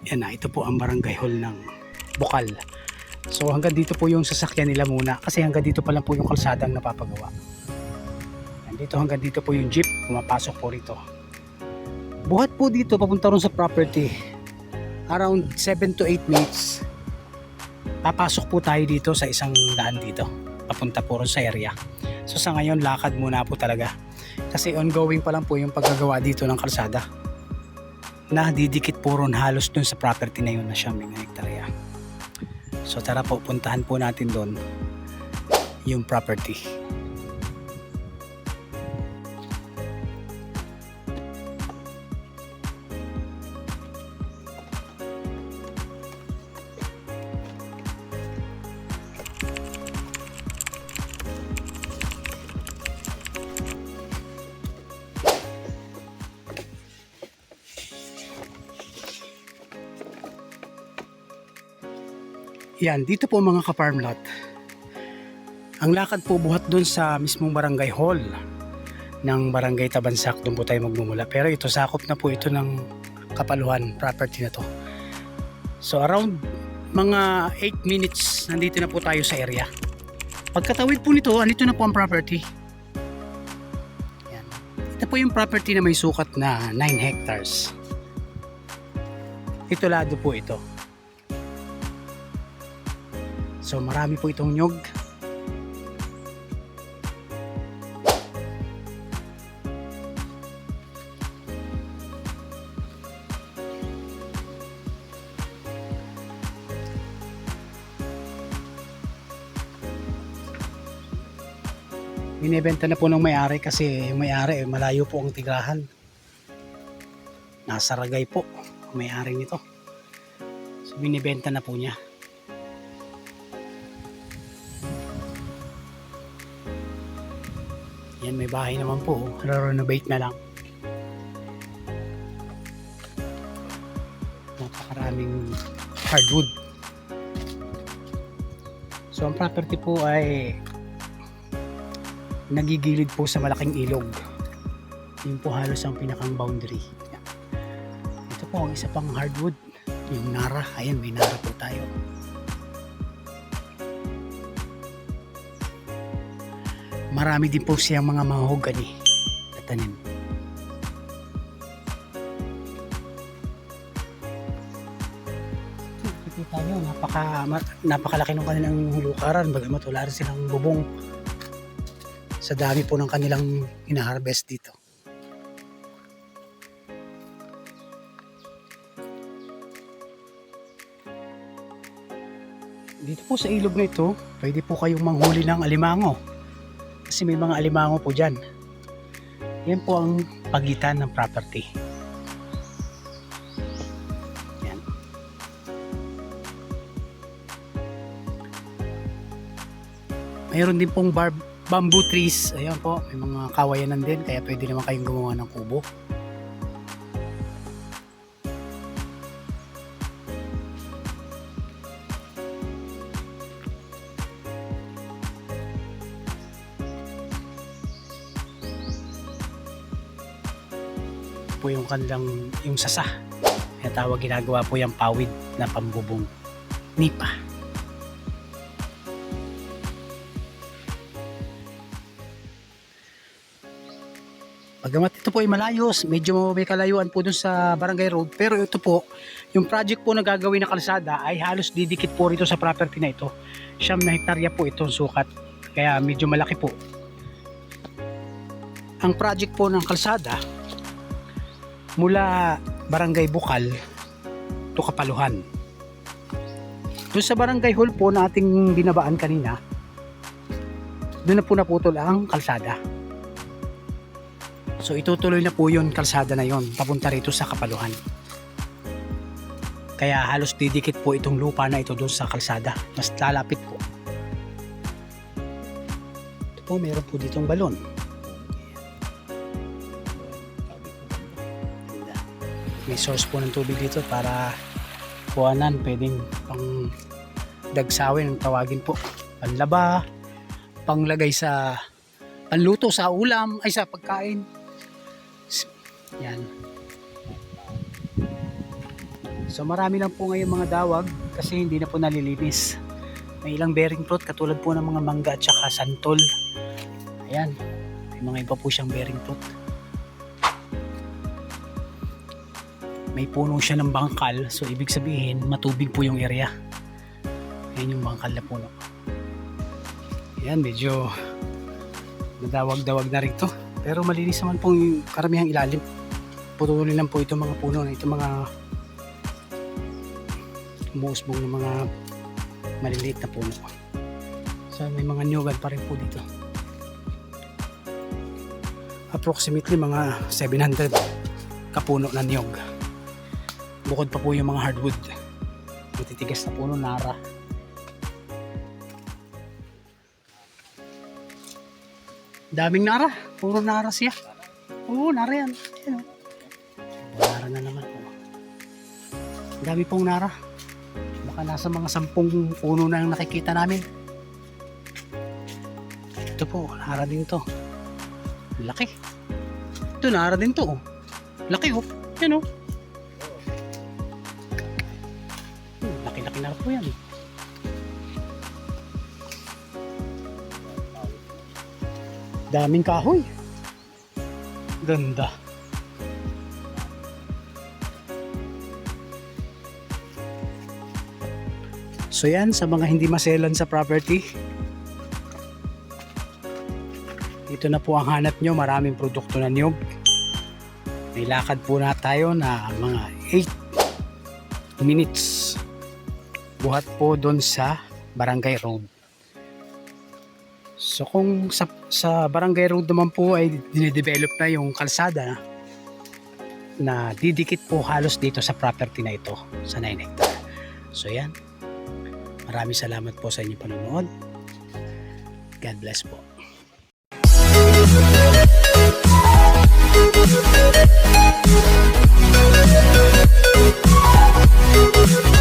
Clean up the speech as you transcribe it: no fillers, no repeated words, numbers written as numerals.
Yan na, ito po ang barangay hall ng Bukal. So hanggang dito po yung sasakyan nila muna kasi hanggang dito pa lang po yung kalsadang napapagawa. Hanggang dito po yung jeep, pumapasok po rito. Buhat po dito papunta ron sa property. Around 7 to 8 minutes. Papasok po tayo dito sa isang daan dito. Papunta po ron sa area. So sa ngayon lakad muna po talaga. Kasi ongoing pa lang po yung paggagawa dito ng kalsada. Na didikit po ron halos dun sa property na yun na siyang hektarya. So tara po, puntahan po natin doon yung property. Yan, dito po mga ka-farm lot. Ang lakad po buhat doon sa mismong barangay hall ng barangay Tabansak. Doon po tayo magmumula. Pero ito, sakop na po ito ng Kapaluhan property na to. So around mga 8 minutes nandito na po tayo sa area. Pagkatawid po nito, andito na po ang property. Yan. Ito po yung property na may sukat na 9 hectares. Ito lado po ito. So marami po itong nyog. Binibenta na po ng may-ari kasi yung may-ari malayo po ang tirahan. Nasa Ragay po ang may-ari nito. So binibenta na po niya. Yan, may bahay naman po, renovate na lang. Napakaraming hardwood. So ang property po ay nagigilid po sa malaking ilog. Yun po halos ang pinakang boundary. Yan. Ito po ang isa pang hardwood, yung Nara. Ayan, may Nara po tayo. Marami din po siyang mga mahogany na tanim. Kita nyo, napakalaki ng kanilang lukaran. Bagamat wala rin silang bubong sa dami po ng kanilang hinaharvest dito. Dito po sa ilog na ito, pwede po kayong manghuli ng alimango. Kasi may mga alimango po dyan. Yan po ang pagitan ng property. Yan. Mayroon din pong bamboo trees. Ayan po, may mga kawayanan din. Kaya pwede naman kayong gumawa ng kubo. Po yung kanilang yung sasa. Kaya tawag, ginagawa po yung pawid na pambubong nipa. Pagamat ito po ay malayos, medyo may kalayuan po dun sa barangay road, pero ito po, yung project po na gagawin na kalsada ay halos didikit po rito sa property na ito. 9 na hektarya po itong sukat, kaya medyo malaki po. Ang project po ng kalsada mula barangay Bukal to Kapaluhan. Doon sa barangay hall po na ating binabaan kanina, doon na po naputol ang kalsada. So itutuloy na po yun, kalsada na yon papunta rito sa Kapaluhan. Kaya halos didikit po itong lupa na ito doon sa kalsada. Mas lalapit po. Ito po, meron po ditong balon. May source po ng tubig dito para kuhanan, pwedeng pang dagsawin ang tawagin po, panlaba, panglagay sa panluto sa ulam, ay sa pagkain. Yan. So marami lang po ngayon mga dawag kasi hindi na po nalilinis. May ilang bearing fruit katulad po ng mga mangga at saka santol. Ayan. May mga iba po siyang bearing fruit. May puno siya ng bangkal, so ibig sabihin matubig po yung area. Ayan yung bangkal na puno. Ayan, medyo nadawag-dawag na rito. Pero malinis naman po yung karamihang ilalim. Putulin lang po itong mga puno na itong mga umuusbong ng mga maliliit na puno. So may mga nyugan pa rin po dito. Approximately mga 700 kapuno na niyog. Bukod pa po yung mga hardwood. Matitigas na puno, nara. Daming nara. Puro nara siya. Oo, nara yan. Ayan, nara na naman po. Dami pong nara. Baka nasa mga 10 puno na yung nakikita namin. Ito po, nara din to. Laki. Ito, nara din to. Laki oh. Yan oh. Laki-laki nara po yan. Daming kahoy. Ganda. So yan, sa mga hindi maselan sa property, ito na po ang hanap nyo. Maraming produkto na niyog. May lakad po na tayo na mga 8 minutes. Buhat po doon sa Barangay Road. So kung sa Barangay Road naman po ay dinidevelop na yung kalsada na didikit po halos dito sa property na ito sa 9 hectare. So yan. Maraming salamat po sa inyong panonood. God bless po. We'll be right back.